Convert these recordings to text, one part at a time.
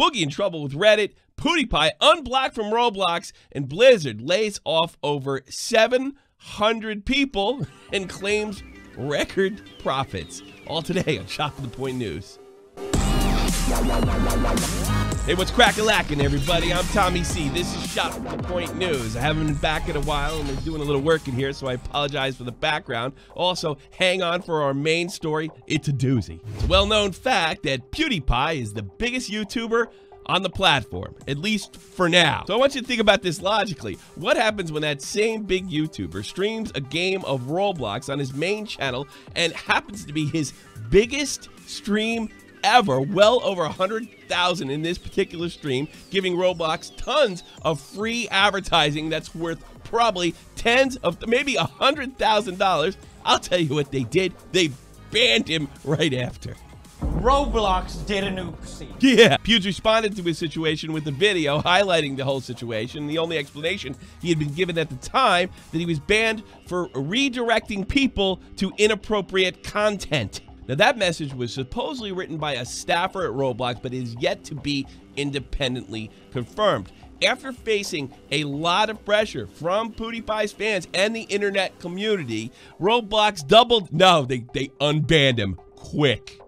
Boogie in trouble with Reddit, PewDiePie unblocked from Roblox, and Blizzard lays off over 700 people and claims record profits. All today on Shot to the Point News. Hey, what's crack-a-lackin', everybody? I'm Tommy C. This is Shot to the Point News. I haven't been back in a while, and they're doing a little work in here, so I apologize for the background. Also, hang on for our main story. It's a doozy. It's a well-known fact that PewDiePie is the biggest YouTuber on the platform, at least for now. So I want you to think about this logically. What happens when that same big YouTuber streams a game of Roblox on his main channel and happens to be his biggest stream ever, well over 100,000 in this particular stream, giving Roblox tons of free advertising that's worth probably tens of, maybe $100,000. I'll tell you what they did. They banned him right after. Roblox did a nuke. Yeah. Pewds responded to his situation with a video highlighting the whole situation. The only explanation he had been given at the time that he was banned for redirecting people to inappropriate content. Now, that message was supposedly written by a staffer at Roblox, but is yet to be independently confirmed. After facing a lot of pressure from PewDiePie's fans and the internet community, Roblox they unbanned him quick.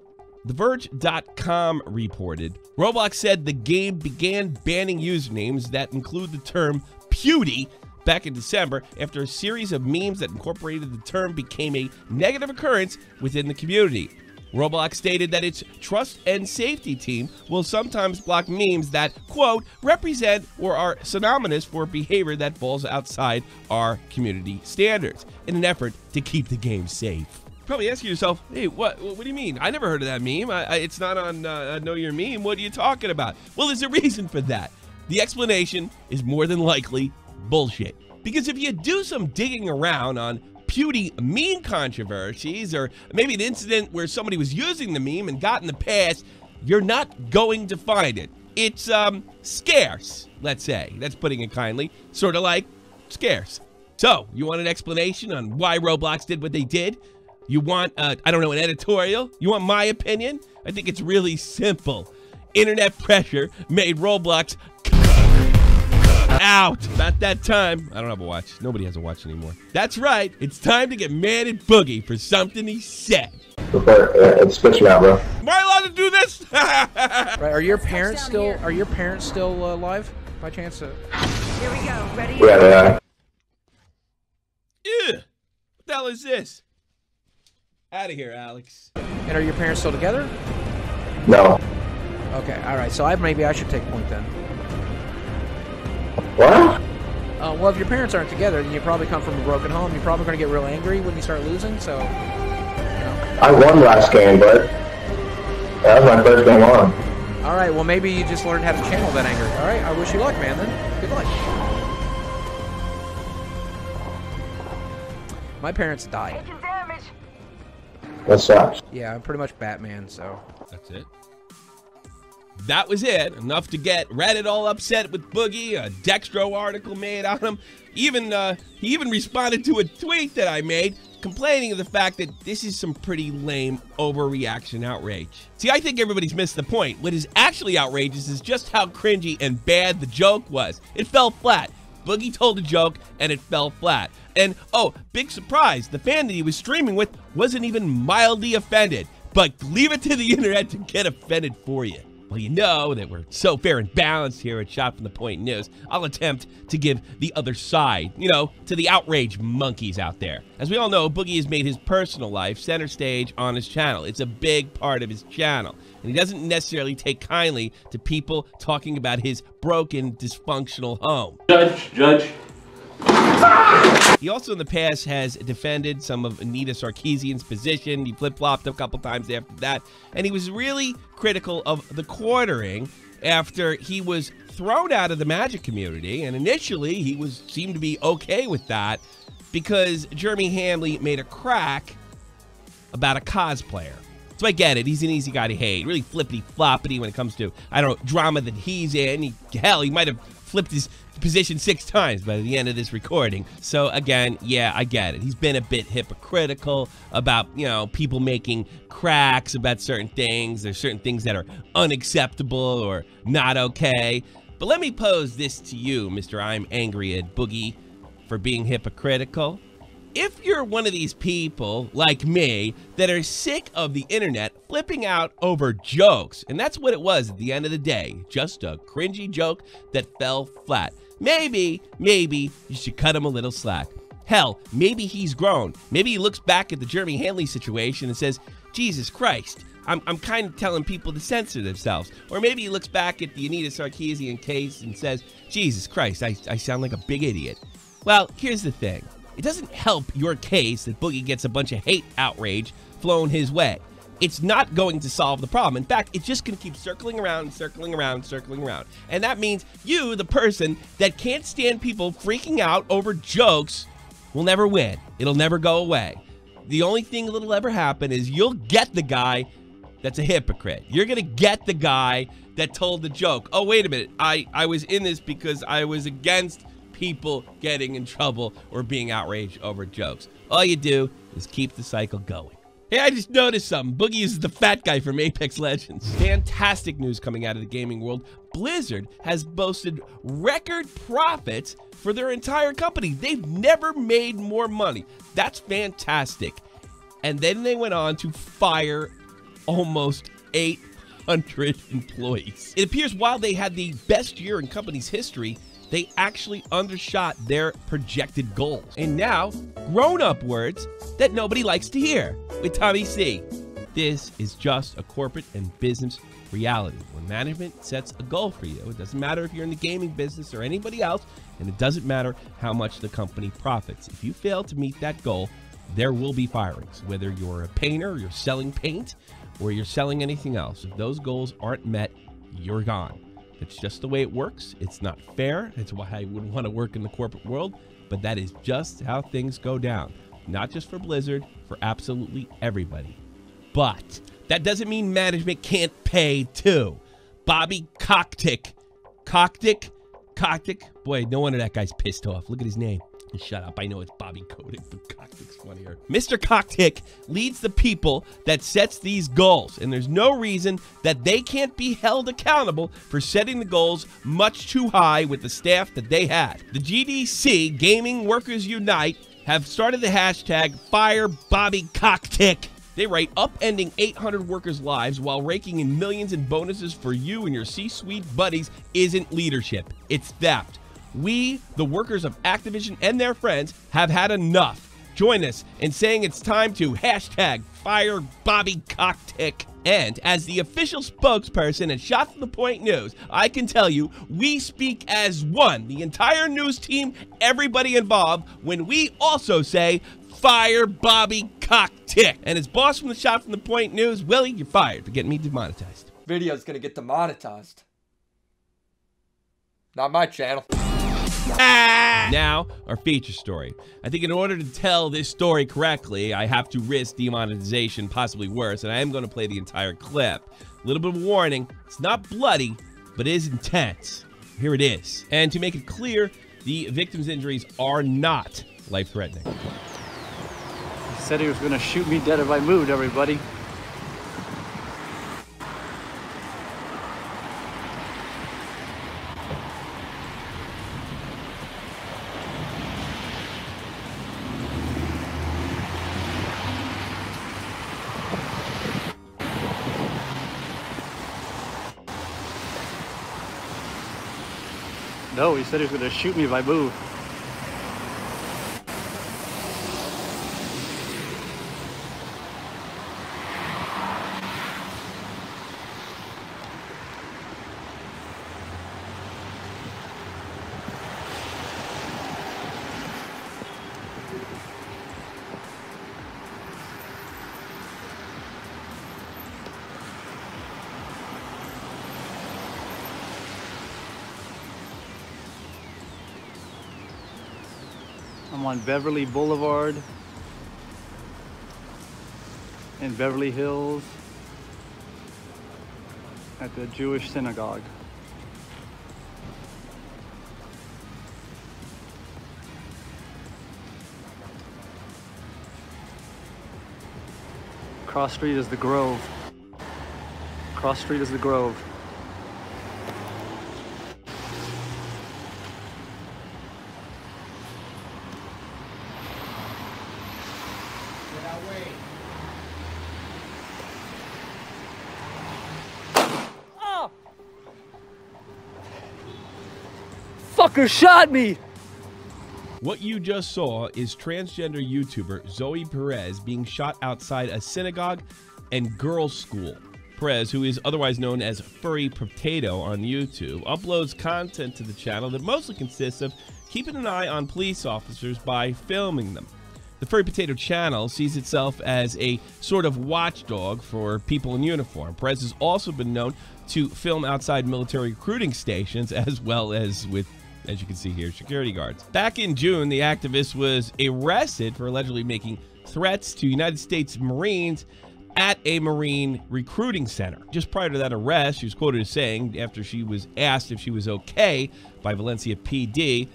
The Versts.com reported, Roblox said the game began banning usernames that include the term Pewdie back in December after a series of memes that incorporated the term became a negative occurrence within the community. Roblox stated that its trust and safety team will sometimes block memes that, quote, represent or are synonymous for behavior that falls outside our community standards in an effort to keep the game safe. Probably asking yourself, hey, what do you mean? I never heard of that meme. It's not on Know Your Meme. What are you talking about? Well, there's a reason for that. The explanation is more than likely bullshit. Because if you do some digging around on Pewdie meme controversies, or maybe an incident where somebody was using the meme and got in the past, you're not going to find it. It's scarce, let's say. That's putting it kindly. Sort of like scarce. So, you want an explanation on why Roblox did what they did? You want, I don't know, an editorial? You want my opinion? I think it's really simple. Internet pressure made Roblox out. About that time. I don't have a watch. Nobody has a watch anymore. That's right. It's time to get mad at Boogie for something he said. It's switching out, bro. Am I allowed to do this? Right, are your parents still alive by chance? Here we go. Ready? Yeah. Ew. What the hell is this? Out of here, Alex. And are your parents still together? No. Okay, all right. So maybe I should take point then. What? Well, if your parents aren't together, then you probably come from a broken home. You're probably going to get real angry when you start losing. So, you know. I won last game, but that was my first game on. All right. Well, maybe you just learned how to channel that anger. All right. I wish you luck, man. Then good luck. My parents died. That sucks. Yeah, I'm pretty much Batman, so. That's it. That was it. Enough to get Reddit all upset with Boogie. A Dextro article made on him. He even responded to a tweet that I made complaining of the fact that this is some pretty lame overreaction outrage. See, I think everybody's missed the point. What is actually outrageous is just how cringy and bad the joke was. It fell flat. Boogie told a joke, and it fell flat. And, oh, big surprise, the fan that he was streaming with wasn't even mildly offended. But leave it to the internet to get offended for you. Well, you know that we're so fair and balanced here at Shot from the Point News. I'll attempt to give the other side, you know, to the outrage monkeys out there. As we all know, Boogie has made his personal life center stage on his channel. It's a big part of his channel. And he doesn't necessarily take kindly to people talking about his broken, dysfunctional home. Judge. He also in the past has defended some of Anita Sarkeesian's position. He flip-flopped a couple times after that. And he was really critical of the quartering after he was thrown out of the Magic community. And initially, he seemed to be okay with that because Jeremy Hamley made a crack about a cosplayer. So I get it. He's an easy guy to hate. Really flippity-floppity when it comes to, I don't know, drama that he's in. Hell, he might have flipped his position 6 times by the end of this recording. So again, yeah, I get it. He's been a bit hypocritical about, you know, people making cracks about certain things. There's certain things that are unacceptable or not okay. But let me pose this to you, Mr. I'm Angry at Boogie, for being hypocritical. If you're one of these people, like me, that are sick of the internet flipping out over jokes, and that's what it was at the end of the day, just a cringy joke that fell flat, maybe you should cut him a little slack. Hell, maybe he's grown. Maybe he looks back at the Jeremy Hanley situation and says, Jesus Christ, I'm kind of telling people to censor themselves. Or maybe he looks back at the Anita Sarkeesian case and says, Jesus Christ, I sound like a big idiot. Well, here's the thing. It doesn't help your case that Boogie gets a bunch of hate outrage flown his way. It's not going to solve the problem. In fact, it's just going to keep circling around, circling around, circling around. And that means you, the person that can't stand people freaking out over jokes, will never win. It'll never go away. The only thing that'll ever happen is you'll get the guy that's a hypocrite. You're going to get the guy that told the joke. Oh, wait a minute. I was in this because I was against people getting in trouble or being outraged over jokes. All you do is keep the cycle going. Hey, I just noticed something. Boogie is the fat guy from Apex Legends. Fantastic news coming out of the gaming world. Blizzard has boasted record profits for their entire company. They've never made more money. That's fantastic. And then they went on to fire almost 800 employees. It appears while they had the best year in company's history, they actually undershot their projected goals. And now, grown-up words that nobody likes to hear with Tommy C. This is just a corporate and business reality. When management sets a goal for you, it doesn't matter if you're in the gaming business or anybody else, and it doesn't matter how much the company profits. If you fail to meet that goal, there will be firings. Whether you're a painter, you're selling paint, or you're selling anything else, if those goals aren't met, you're gone. It's just the way it works. It's not fair. It's why I wouldn't want to work in the corporate world, but that is just how things go down. Not just for Blizzard, for absolutely everybody. But that doesn't mean management can't pay too. Bobby Kotick. Boy, no wonder that guy's pissed off. Look at his name. Shut up. I know it's Bobby Kotick, but Kotick's funnier. Mr. Kotick leads the people that sets these goals, and there's no reason that they can't be held accountable for setting the goals much too high with the staff that they had. The GDC, Gaming Workers Unite, have started the hashtag #FireBobbyKotick. They write, upending 800 workers' lives while raking in millions in bonuses for you and your C-suite buddies isn't leadership. It's theft. We, the workers of Activision and their friends, have had enough. Join us in saying it's time to hashtag #FireBobbyKotick. And as the official spokesperson at Shot from the Point News, I can tell you, we speak as one, the entire news team, everybody involved, when we also say, fire Bobby Kotick. And as boss from the Shot from the Point News, Willie, you're fired for getting me demonetized. Video's gonna get demonetized. Not my channel. Now, our feature story. I think in order to tell this story correctly, I have to risk demonetization, possibly worse, and I am going to play the entire clip. A little bit of warning, it's not bloody, but it is intense. Here it is. And to make it clear, the victim's injuries are not life-threatening. He said he was going to shoot me dead if I moved, everybody. No, he said he was going to shoot me if I move. I'm on Beverly Boulevard in Beverly Hills at the Jewish synagogue. Cross street is the Grove. Cross street is the Grove. Fucker shot me! What you just saw is transgender YouTuber Zoe Perez being shot outside a synagogue and girls' school. Perez, who is otherwise known as Furry Potato on YouTube, uploads content to the channel that mostly consists of keeping an eye on police officers by filming them. The Furry Potato channel sees itself as a sort of watchdog for people in uniform. Perez has also been known to film outside military recruiting stations as well as with, as you can see here, security guards. Back in June, the activist was arrested for allegedly making threats to United States Marines at a Marine recruiting center. Just prior to that arrest, she was quoted as saying, after she was asked if she was okay by Valencia PD,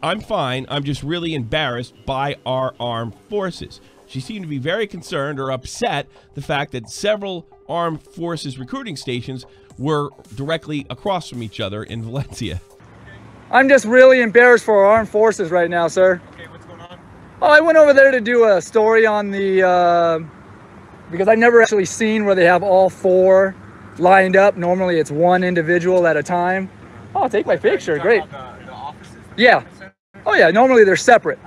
"I'm fine, I'm just really embarrassed by our armed forces." She seemed to be very concerned or upset the fact that several armed forces recruiting stations were directly across from each other in Valencia. I'm just really embarrassed for our armed forces right now, sir. Okay, what's going on? Oh, I went over there to do a story on the, because I've never actually seen where they have all four lined up. Normally it's one individual at a time. Oh, take my picture, great. The offices? Yeah. Oh yeah, normally they're separate.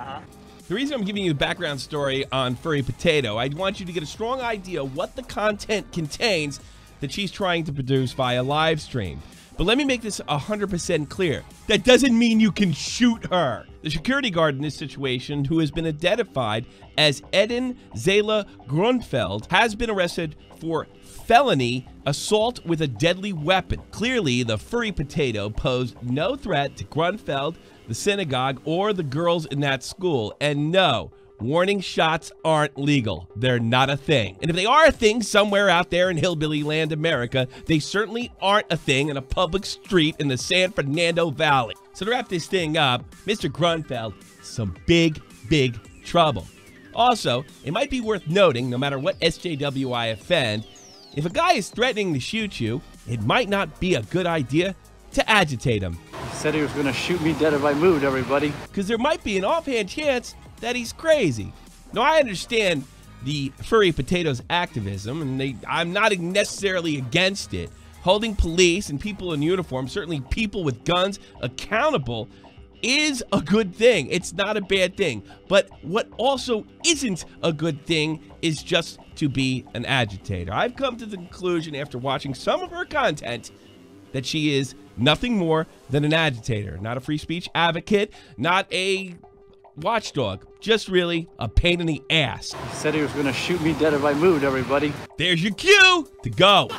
The reason I'm giving you the background story on Furry Potato, I want you to get a strong idea what the content contains that she's trying to produce via live stream. But let me make this 100% clear. That doesn't mean you can shoot her. The security guard in this situation, who has been identified as Eden Zayla Grunfeld, has been arrested for felony assault with a deadly weapon. Clearly, the Furry Potato posed no threat to Grunfeld, the synagogue, or the girls in that school. And no, warning shots aren't legal. They're not a thing. And if they are a thing somewhere out there in hillbilly land America, they certainly aren't a thing in a public street in the San Fernando Valley. So to wrap this thing up, Mr. Grunfeld, some big, big trouble. Also, it might be worth noting, no matter what SJW I offend, if a guy is threatening to shoot you, it might not be a good idea to agitate him. He said he was gonna shoot me dead if I moved, everybody. Because there might be an offhand chance that he's crazy. Now, I understand the Furry Potato's activism, and I'm not necessarily against it. Holding police and people in uniform, certainly people with guns, accountable is a good thing. It's not a bad thing. But what also isn't a good thing is just to be an agitator. I've come to the conclusion after watching some of her content that she is nothing more than an agitator, not a free speech advocate, not a watchdog, just really a pain in the ass. He said he was gonna shoot me dead if I moved, everybody. There's your cue to go.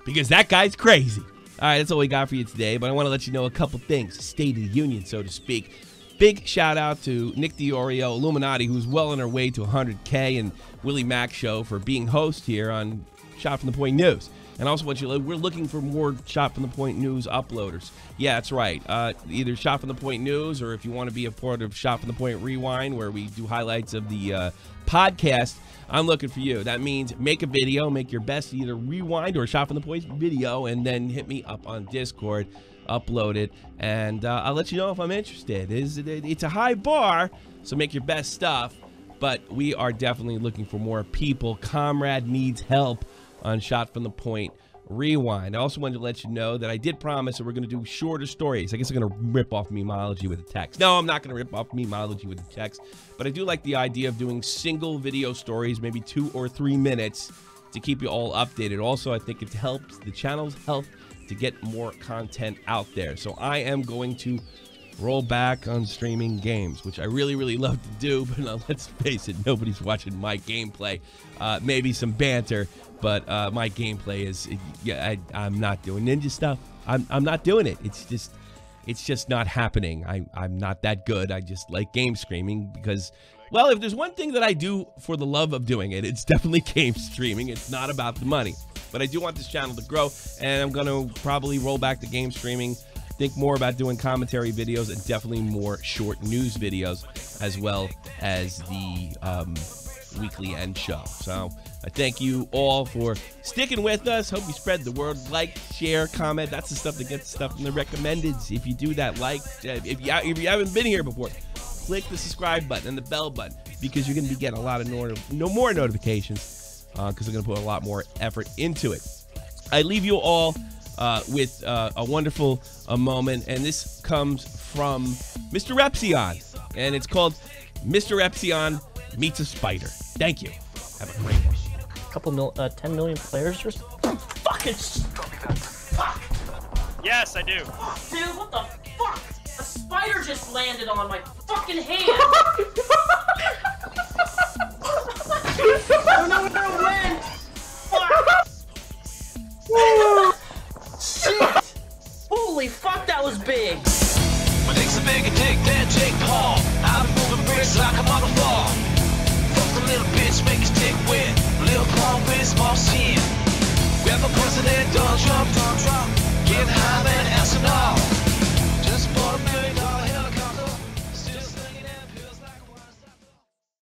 Because that guy's crazy. All right, that's all we got for you today, but I want to let you know a couple things. State of the Union, so to speak. Big shout out to Nick DeOrio, Illuminati, who's well on her way to 100K, and Willie Mack Show for being host here on Shot from the Point News. And also want you to know, we're looking for more Shot from the Point News uploaders. Yeah, that's right. Either Shot from the Point News, or if you want to be a part of Shot from the Point Rewind, where we do highlights of the podcast, I'm looking for you. That means make a video, make your best either rewind or Shot from the Point video, and then hit me up on Discord, upload it, and I'll let you know if I'm interested. It's a high bar, so make your best stuff, but we are definitely looking for more people. Comrade needs help on Shot from the Point Rewind. I also wanted to let you know that I did promise that we're going to do shorter stories. I guess I'm going to rip off Memeology with a text. No, I'm not going to rip off Memeology with a text, but I do like the idea of doing single video stories, maybe 2 or 3 minutes, to keep you all updated. Also, I think it helps the channel's health to get more content out there. So I am going to roll back on streaming games, which I really, really love to do, but let's face it, nobody's watching my gameplay. Maybe some banter, but my gameplay is, yeah, I'm not doing ninja stuff. I'm not doing it. It's just not happening. I'm not that good. I just like game streaming because, well, if there's one thing that I do for the love of doing it, it's definitely game streaming. It's not about the money. But I do want this channel to grow, and I'm going to probably roll back the game streaming think more about doing commentary videos and definitely more short news videos, as well as the weekly end show. So I thank you all for sticking with us. Hope you spread the word. Like, share, comment. That's the stuff that gets stuff in the recommendeds. If you do that, like, if you haven't been here before, click the subscribe button and the bell button, because you're going to be getting a lot of more notifications, because I'm going to put a lot more effort into it. I leave you all with a wonderful moment, and this comes from Mr. Epsilon, and it's called Mr. Epsilon Meets a Spider. Thank you. Have a great one. Couple 10 million players or something? Fucking fuck! Yes, I do. Dude, what the fuck? A spider just landed on my fucking hand! I don't know where it went! Fuck! Shit! Holy fuck, that was big! My dick's a big dick, that Jake Paul. I've been moving bricks like I'm